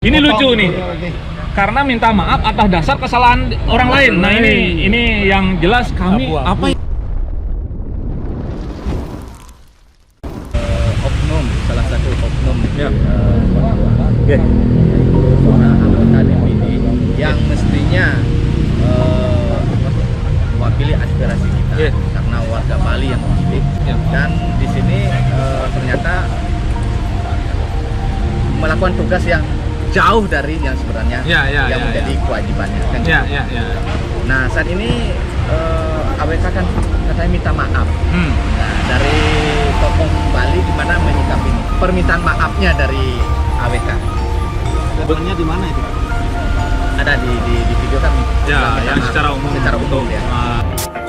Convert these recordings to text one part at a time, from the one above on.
Ini lucu nih, karena minta maaf atas dasar kesalahan orang lain. Nah ini yang jelas kami apa? Oknum, salah satu oknum Ya. seorang anggota DPD yang mestinya mewakili aspirasi kita, Ya. karena warga Bali yang memilih. Ya. Dan di sini ternyata melakukan tugas yang jauh dari yang sebenarnya yang menjadi kewajibannya. Kan gitu. Nah saat ini AWK kan katanya minta maaf. Nah, dari tokoh Bali gimana menyikapi ini? Permintaan maafnya dari AWK. Sebenarnya di mana itu? Ada di video kan? Yang secara umum. Secara umum ya.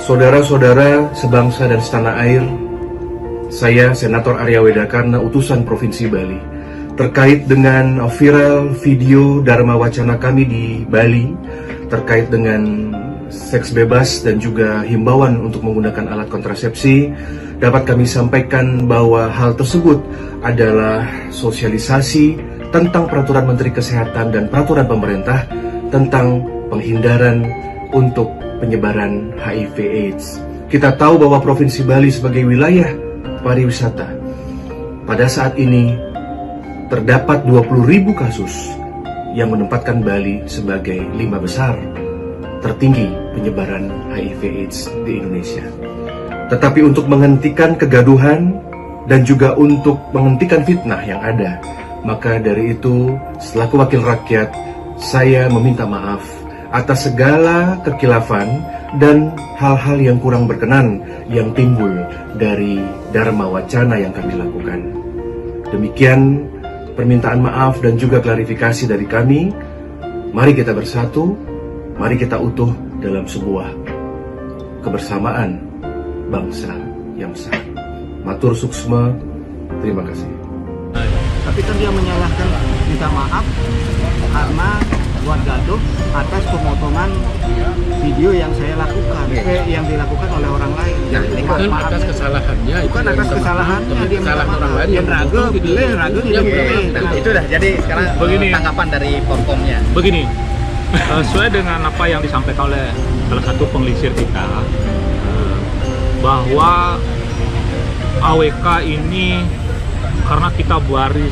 Saudara-saudara sebangsa dan setanah air, saya Senator Arya Wedakarna, utusan Provinsi Bali, terkait dengan viral video Dharma Wacana kami di Bali terkait dengan seks bebas dan juga himbauan untuk menggunakan alat kontrasepsi, dapat kami sampaikan bahwa hal tersebut adalah sosialisasi tentang peraturan Menteri Kesehatan dan peraturan pemerintah tentang penghindaran untuk penyebaran HIV/AIDS. Kita tahu bahwa Provinsi Bali sebagai wilayah pariwisata pada saat ini terdapat 20.000 kasus yang menempatkan Bali sebagai 5 besar tertinggi penyebaran HIV/AIDS di Indonesia. Tetapi untuk menghentikan kegaduhan dan juga untuk menghentikan fitnah yang ada, maka dari itu selaku wakil rakyat saya meminta maaf atas segala kekhilafan dan hal-hal yang kurang berkenan yang timbul dari Dharma Wacana yang kami lakukan. Demikian permintaan maaf dan juga klarifikasi dari kami. Mari kita bersatu, mari kita utuh dalam sebuah kebersamaan bangsa yang sah. Matur suksma, terima kasih. Tapi kan dia menyalahkan minta maaf karena buat gaduh atas pemotongan video yang saya lakukan, yang dilakukan oleh orang lain. Nah, ini Bukan atas kesalahannya, Bukan atas kesalahannya, dia minta kesalahan maaf. orang lain Yang yang ragu, betul gitu. ragu Yang betul. Nah, itu dah. Jadi sekarang Begini. tanggapan dari Porkomnya. Begini, sesuai dengan apa yang disampaikan oleh salah satu pengelisir kita, bahwa AWK ini karena kita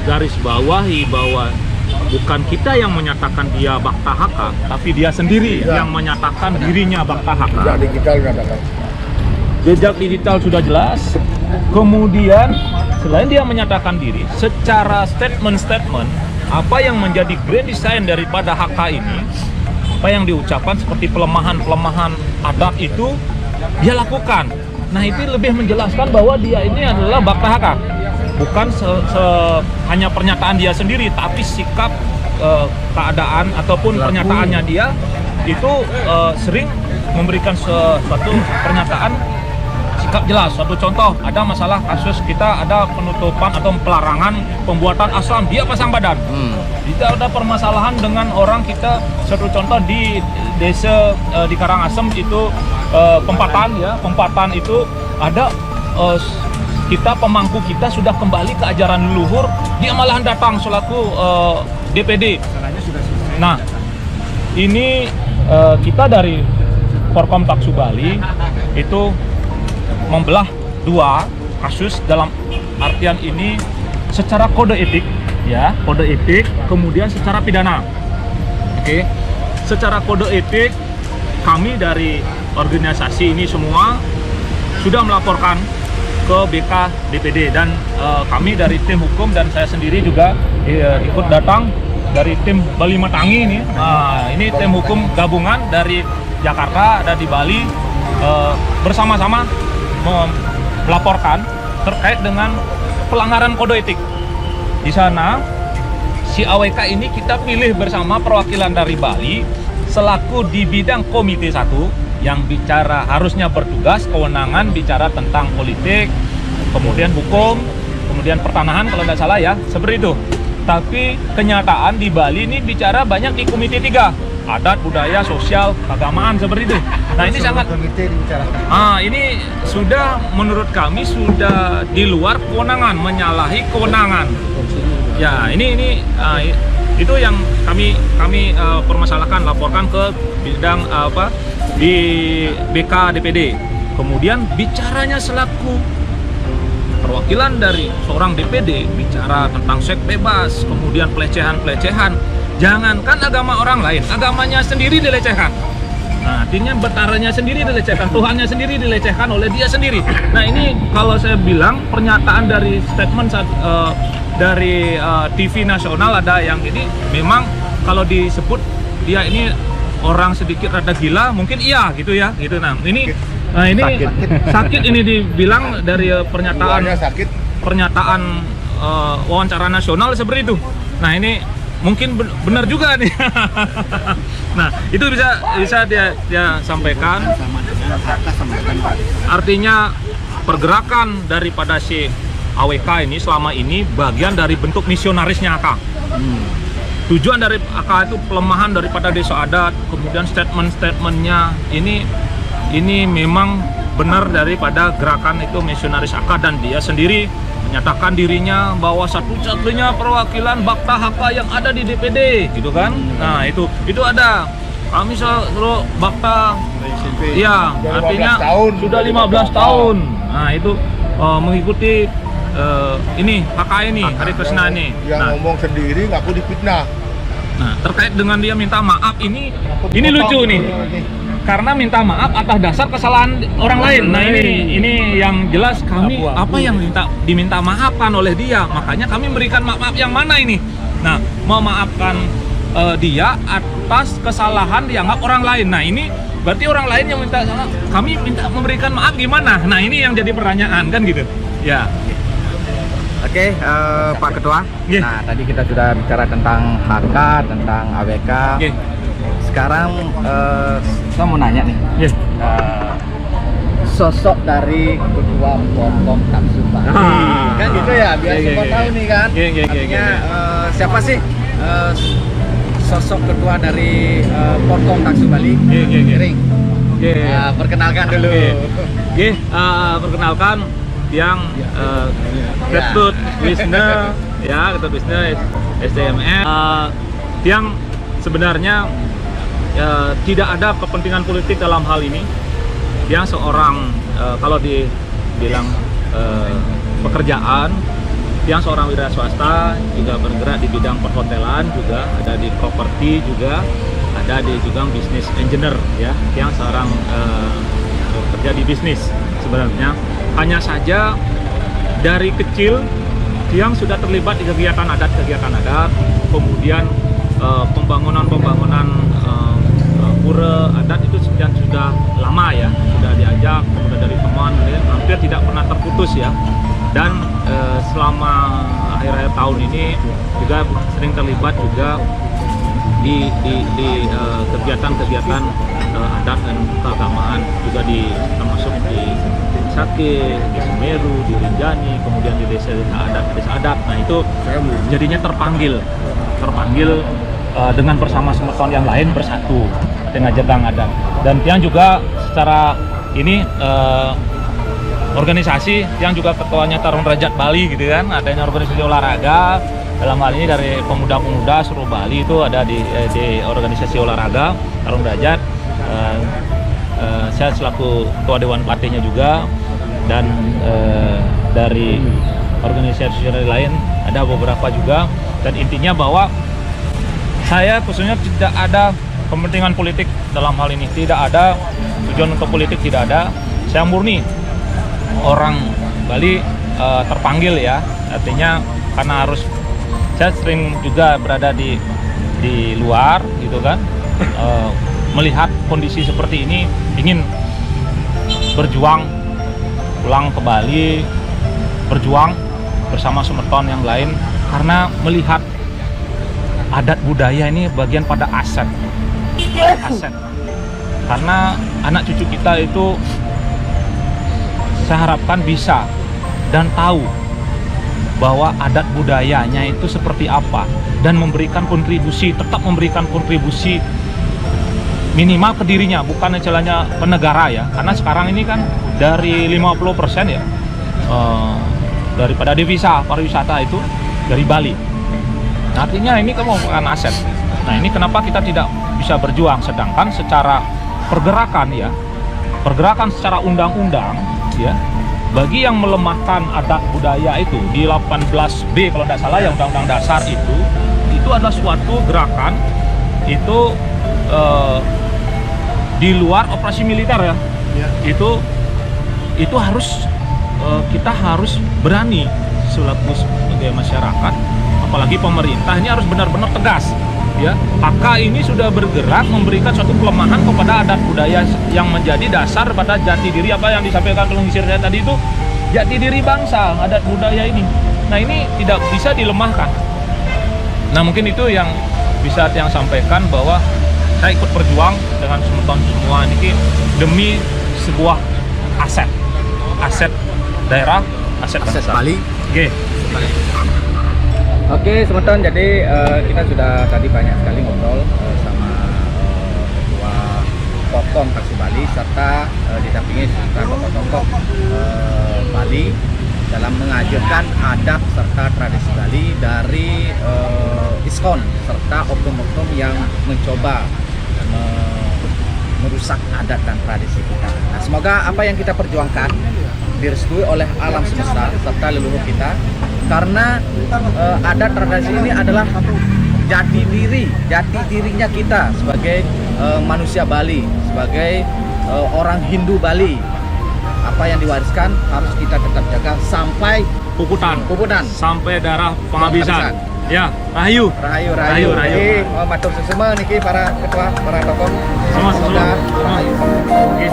garis bawahi bahwa bukan kita yang menyatakan dia Bakta Haka, tapi dia sendiri yang menyatakan dirinya Bakta Haka. Jejak digital sudah jelas. Kemudian selain dia menyatakan diri, secara statement apa yang menjadi grand design daripada HK ini, apa yang diucapkan seperti pelemahan adat itu dia lakukan. Nah itu lebih menjelaskan bahwa dia ini adalah Bakta Haka, bukan hanya pernyataan dia sendiri, tapi sikap keadaan ataupun pernyataannya dia itu sering memberikan suatu pernyataan sikap jelas. Suatu contoh, ada masalah kasus kita ada penutupan atau pelarangan pembuatan asam, dia pasang badan. Kita ada permasalahan dengan orang kita, suatu contoh di desa di Karangasem itu Pempatan itu ada kita pemangku kita sudah kembali ke ajaran leluhur, dia malahan datang selaku DPD. Nah ini kita dari Forkom Taksu Bali itu membelah dua kasus dalam artian ini secara kode etik, ya, kode etik, kemudian secara pidana. Oke, secara kode etik kami dari organisasi ini semua sudah melaporkan ke BK DPD dan kami dari tim hukum dan saya sendiri juga ikut datang dari tim Bali Matangi ini. Ini tim hukum gabungan dari Jakarta dan di Bali bersama-sama melaporkan terkait dengan pelanggaran kode etik. Di sana si AWK ini kita pilih bersama perwakilan dari Bali selaku di bidang Komite 1 yang bicara harusnya bertugas kewenangan bicara tentang politik, kemudian hukum, kemudian pertanahan kalau tidak salah ya, seperti itu. Tapi kenyataan di Bali ini bicara banyak di Komite 3, adat, budaya, sosial, keagamaan, seperti itu. Nah ini sangat, ini sudah menurut kami sudah di luar kewenangan, menyalahi kewenangan. Ya ini Itu yang kami permasalahkan, laporkan ke bidang di BK DPD. Kemudian bicaranya selaku perwakilan dari seorang DPD bicara tentang seks bebas, kemudian pelecehan. Jangankan agama orang lain, agamanya sendiri dilecehkan. Nah, artinya betaranya sendiri dilecehkan, Tuhannya sendiri dilecehkan oleh dia sendiri. Nah, ini kalau saya bilang pernyataan dari statement dari TV nasional ada yang ini memang kalau disebut dia ini orang sedikit rada gila, mungkin iya gitu ya, gitu. Nah, ini sakit ini dibilang dari pernyataan wawancara nasional seperti itu. Nah, ini mungkin benar juga nih. Nah, itu bisa dia sampaikan. Artinya pergerakan daripada si AWK ini selama ini bagian dari bentuk misionarisnya AK. Tujuan dari AK itu pelemahan daripada desa adat, kemudian statement-statementnya ini memang benar daripada gerakan itu misionaris AK, dan dia sendiri menyatakan dirinya bahwa satu-satunya perwakilan Bakta HK yang ada di DPD, gitu kan? Nah, itu ada. Kami selalu Bakta, ya, artinya sudah 15 tahun. Nah, itu mengikuti ini HK ini, Hari Kresna ini. Yang ngomong sendiri ngaku difitnah. Nah, terkait dengan dia minta maaf ini lucu nih. Karena minta maaf atas dasar kesalahan orang lain. Nah, ini yang jelas kami apa yang diminta maafkan oleh dia. Makanya kami memberikan maaf yang mana ini. Nah, memaafkan dia atas kesalahan dianggap orang lain. Nah, ini berarti orang lain yang minta salah, kami minta memberikan maaf gimana? Nah, ini yang jadi pertanyaan kan gitu. Ya. Oke, Pak Ketua. Yeah. Nah, tadi kita sudah bicara tentang HK, tentang AWK. Yeah. Sekarang saya mau nanya nih. Yeah. Sosok dari Ketua Porkom Taksu Bali. Kan gitu ya, biar semua tahu nih kan. Artinya siapa sih sosok ketua dari Porkom Taksu Bali? Giring. Perkenalkan dulu. Perkenalkan yang Ketut Wisna, ya, Ketut Wisna SDMN, yang sebenarnya tidak ada kepentingan politik dalam hal ini. Yang seorang kalau dibilang pekerjaan, yang seorang wira swasta, juga bergerak di bidang perhotelan, juga ada di properti, juga ada di juga bisnis engineer, ya, yang seorang bekerja di bisnis. Sebenarnya hanya saja dari kecil yang sudah terlibat di kegiatan adat, kemudian pembangunan pura adat itu sudah lama ya, sudah diajak, kemudian dari teman, hampir tidak pernah terputus ya. Dan selama akhir-akhir tahun ini juga sering terlibat juga di kegiatan-kegiatan adat dan keagamaan, juga termasuk di Sake, di Semeru, di Rinjani, kemudian di desa adat. Nah, itu jadinya terpanggil dengan bersama semeton yang lain bersatu dengan Jetang adat. Dan yang juga secara ini organisasi yang juga ketuanya Tarung Derajat Bali gitu kan, adanya organisasi olahraga dalam hal ini dari pemuda-pemuda seluruh Bali itu ada di organisasi olahraga Tarung Derajat. Saya selaku ketua Dewan Partinya juga, dan dari organisasi lain ada beberapa juga. Dan intinya bahwa saya khususnya tidak ada kepentingan politik dalam hal ini, tidak ada tujuan untuk politik, tidak ada. Saya murni orang Bali terpanggil ya, artinya karena harus, saya sering juga berada di luar gitu kan, melihat kondisi seperti ini, ingin berjuang pulang ke Bali, berjuang bersama semeton yang lain, karena melihat adat budaya ini bagian pada aset. Karena anak cucu kita itu saya harapkan bisa dan tahu bahwa adat budayanya itu seperti apa, dan memberikan kontribusi, tetap memberikan kontribusi minimal ke dirinya, bukan istilahnya ke negara ya. Karena sekarang ini kan dari 50% ya daripada devisa pariwisata itu dari Bali. Artinya ini merupakan aset. Nah, ini kenapa kita tidak bisa berjuang, sedangkan secara pergerakan ya, pergerakan secara undang-undang ya, bagi yang melemahkan adat budaya itu di 18B kalau tidak salah ya, Undang-Undang Dasar itu adalah suatu gerakan itu di luar operasi militer ya. Itu harus kita harus berani selaku sebagai masyarakat, apalagi pemerintah ini harus benar-benar tegas ya. HK ini sudah bergerak memberikan suatu kelemahan kepada adat budaya yang menjadi dasar pada jati diri, apa yang disampaikan pengisir saya tadi itu, jati diri bangsa, adat budaya ini. Nah, ini tidak bisa dilemahkan. Nah, mungkin itu yang bisa yang sampaikan, bahwa saya ikut berjuang dengan teman-teman semua ini demi sebuah aset daerah, aset Bali. Oke. Oke, teman-teman, jadi kita sudah tadi banyak sekali ngobrol sama Ketua Popkom Taksi Bali serta didampingi serta tokoh-tokoh Bali dalam mengajarkan adat serta tradisi Bali dari ISKON serta oknum-oknum yang mencoba merusak adat dan tradisi kita. Nah, semoga apa yang kita perjuangkan direstui oleh alam semesta serta leluhur kita, karena adat tradisi ini adalah jati dirinya kita sebagai manusia Bali, sebagai orang Hindu Bali. Apa yang diwariskan harus kita tetap jaga sampai Puputan sampai darah penghabisan. Ya, rahayu. Rahayu. Matur sesama niki para ketua, para tokoh. Sama. Semoga rahayu. Oke.